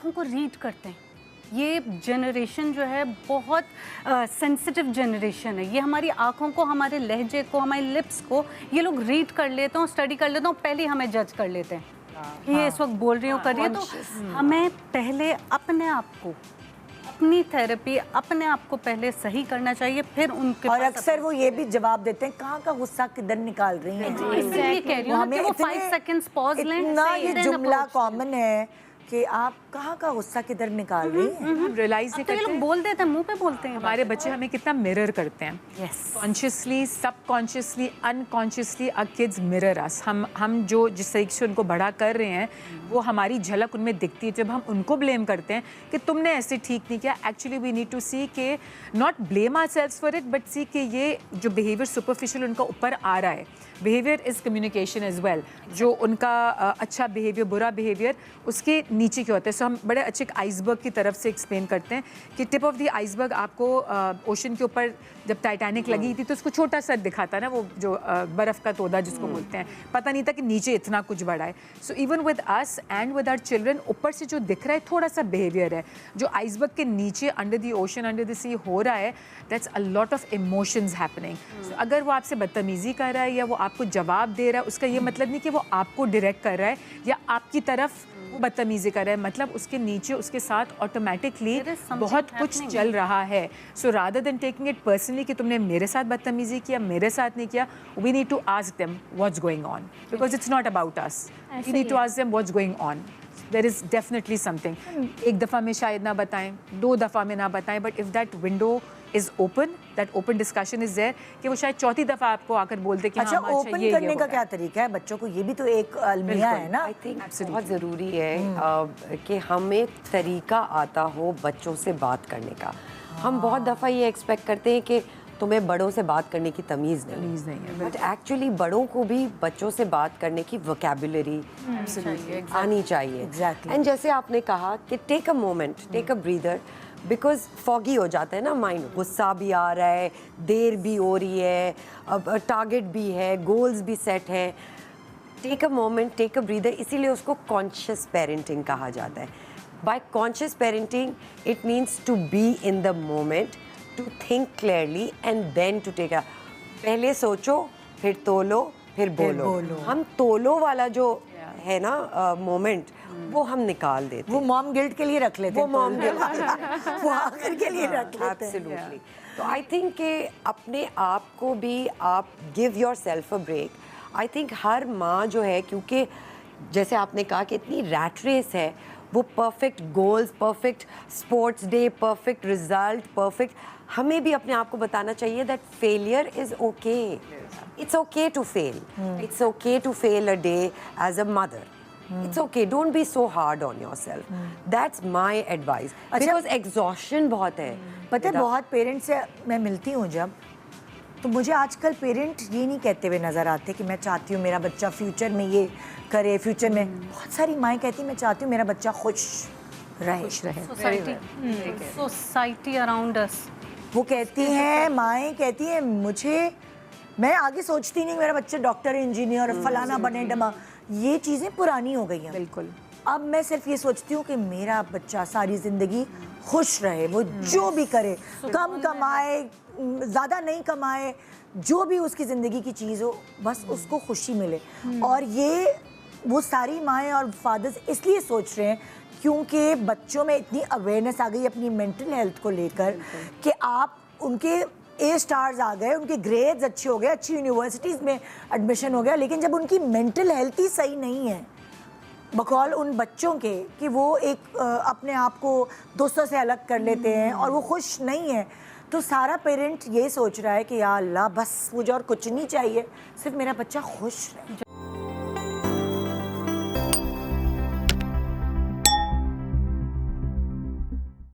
आँखों को रीड करते हैं। ये जनरेशन जो है बहुत सेंसिटिव जनरेशन है। ये हमारी आँखों को, हमारे लहजे को, हमारी लिप्स को ये लोग रीड कर लेते हैं, स्टडी कर लेते हैं, पहले ही हमें जज कर लेते हैं कि ये इस वक्त बोल रही हूँ, कर रही है। तो हमें पहले अपने आप को, अपनी थेरेपी, अपने आप को पहले सही करना चाहिए, फिर उनके और अक्सर वो ये भी जवाब देते हैं कहाँ का गुस्सा किधर निकाल रही हैं। इसलिए कह रही हूँ कि वो 5 सेकंड्स पॉज लें। इतना ये जुमला कॉमन है कि आप कहाँ का गुस्सा किधर निकाल रही हैं। रियलाइज नहीं तो ये करते लोग बोल देते हैं, मुंह पे बोलते हैं। हमारे बच्चे हमें कितना मिरर करते हैं। Yes. Consciously, subconsciously, unconsciously our kids mirror us. हम जो जिस तरीके से उनको बड़ा कर रहे हैं वो हमारी झलक उनमें दिखती है। जब हम उनको ब्लेम करते हैं कि तुमने ऐसे ठीक नहीं किया, actually we need to see के not blame ourselves for it, but see कि ये जो बिहेवियर सुपरफिशियल उनका ऊपर आ रहा है, behaviour is communication as well. जो उनका अच्छा बिहेवियर, बुरा बिहेवियर उसके नीचे क्या होता है। सो हम बड़े अच्छे आइसबर्ग की तरफ से एक्सप्लेन करते हैं कि टिप ऑफ द आइसबर्ग आपको ओशन के ऊपर जब टाइटैनिक लगी थी तो उसको छोटा सा दिखाता ना, वो जो बर्फ़ का तोदा जिसको बोलते हैं, पता नहीं था कि नीचे इतना कुछ बड़ा है। So even with us and with our children, ऊपर से जो दिख रहा है थोड़ा सा बिहेवियर है, जो आइसबर्ग के नीचे under the ocean, under the sea हो रहा है, that's a lot of emotions happening. So अगर वो आपसे बदतमीज़ी कर रहा है या वो आपको जवाब दे रहा है, उसका ये मतलब नहीं कि वो आपको डायरेक्ट कर रहा है या आपकी तरफ वो बदतमीजी कर रहा है, मतलब उसके नीचे उसके साथ ऑटोमेटिकली बहुत कुछ चल रहा है। So rather than taking it personally कि तुमने मेरे साथ बदतमीजी किया, मेरे साथ नहीं किया, we need to ask them what's going on, because it's not about us. We need to ask them what's going on. There is definitely something. एक दफ़ा में शायद ना बताएं, 2 दफ़ा में ना बताएं, but if that window is open, that open discussion is there, कि वो शायद चौथी दफ़ा आपको आकर बोलते कि अच्छा, हाँ, ओपन करने का क्या तरीका है बच्चों को? ये भी तो एक अलमिया है ना। आई थिंक बहुत ज़रूरी है कि हमें तरीका आता हो बच्चों से बात करने का। हम बहुत दफ़ा ये एक्सपेक्ट करते हैं कि तुम्हें बड़ों से बात करने की तमीज़ नहीं है, बट एक्चुअली बड़ों को भी बच्चों से बात करने की वोकैबुलरी आनी चाहिए। एंड जैसे आपने कहा कि take a moment, take a breather, because foggy हो जाता है ना माइंड, गुस्सा भी आ रहा है, देर भी हो रही है, अब टारगेट भी है, गोल्स भी सेट है। Take a moment, take a breather, इसीलिए उसको कॉन्शियस पेरेंटिंग कहा जाता है। By conscious parenting it means to be in the moment, to think clearly and then to take a, पहले सोचो फिर तोलो फिर बोलो। हम तोलो वाला जो है ना मोमेंट, वो हम निकाल देते, वो मॉम गिल्ट के लिए रख लेते हैं, वो मॉम गिल्ट वो आखिर के लिए रख लेते हैं। एब्सोल्युटली। तो आई थिंक कि अपने आप को भी आप give yourself a break. I think हर माँ जो है, क्योंकि जैसे आपने कहा कि इतनी रैट रेस है, वो perfect goals, perfect sports day, perfect result, perfect, हमें भी अपने आप को बताना चाहिए that failure is okay. It's okay to fail, it's okay to fail a day as a mother. It's okay. Don't be so hard on yourself. That's my advice. Because exhaustion बहुत है। पता है, बहुत पेरेंट्स से मैं मिलती हूँ जब, तो मुझे आजकल पेरेंट ये नहीं कहते हुए नज़र आते कि मैं चाहती हूँ मेरा बच्चा फ्यूचर में ये करे, फ्यूचर में। बहुत सारी माएँ कहती मैं चाहती हूँ मेरा बच्चा खुश रहे। सोसाइटी अराउंड अस, वो कहती हैं, माएँ कहती हैं मुझे, मैं आगे सोचती नहीं मेरा बच्चा डॉक्टर, इंजीनियर, फलाना बने, डमा, ये चीज़ें पुरानी हो गई हैं। बिल्कुल। अब मैं सिर्फ ये सोचती हूँ कि मेरा बच्चा सारी ज़िंदगी खुश रहे, वो जो भी करे, कम कमाए, ज़्यादा नहीं कमाए, जो भी उसकी ज़िंदगी की चीज़ हो, बस उसको खुशी मिले। और ये वो सारी माएँ और फादर्स इसलिए सोच रहे हैं क्योंकि बच्चों में इतनी अवेयरनेस आ गई अपनी मेंटल हेल्थ को लेकर कि आप उनके ए स्टार्स आ गए, उनके ग्रेड्स अच्छे हो गए, अच्छी यूनिवर्सिटीज़ में एडमिशन हो गया, लेकिन जब उनकी मेंटल हेल्थ ही सही नहीं है, बकौल उन बच्चों के कि वो एक अपने आप को दोस्तों से अलग कर लेते हैं और वो खुश नहीं है, तो सारा पेरेंट ये सोच रहा है कि या अल्लाह बस मुझे और कुछ नहीं चाहिए, सिर्फ मेरा बच्चा खुश रहे।